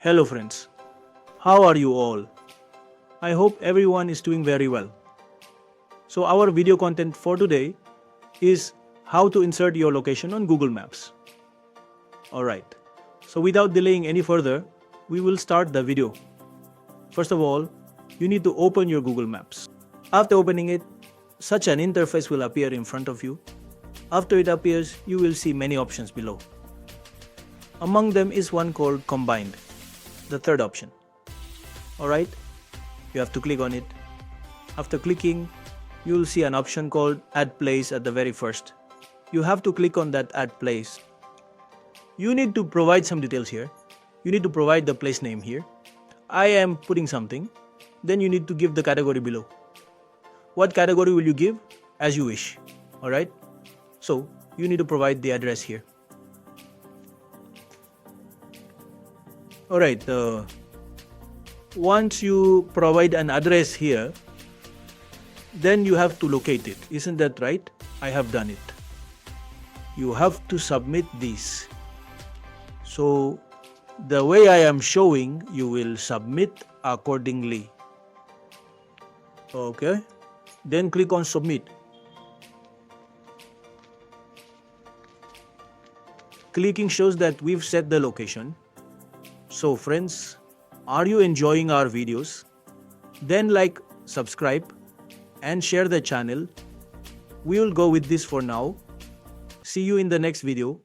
Hello friends, how are you all? I hope everyone is doing very well. So our video content for today is how to insert your location on Google Maps. Alright, so without delaying any further, we will start the video. First of all, you need to open your Google Maps. After opening it, such an interface will appear in front of you. After it appears, you will see many options below. Among them is one called Combined, the third option. Alright, you have to click on it. After clicking, you will see an option called Add Place at the very first. You have to click on that Add Place. You need to provide some details here. You need to provide the place name here. I am putting something. Then you need to give the category below. What category will you give? As you wish. Alright, so you need to provide the address here. Alright, once you provide an address here, then you have to locate it. Isn't that right? I have done it. You have to submit this. So the way I am showing, you will submit accordingly. Okay, then click on Submit. Clicking shows that we've set the location. So friends, are you enjoying our videos? Then like, subscribe and share the channel. We will go with this for now. See you in the next video.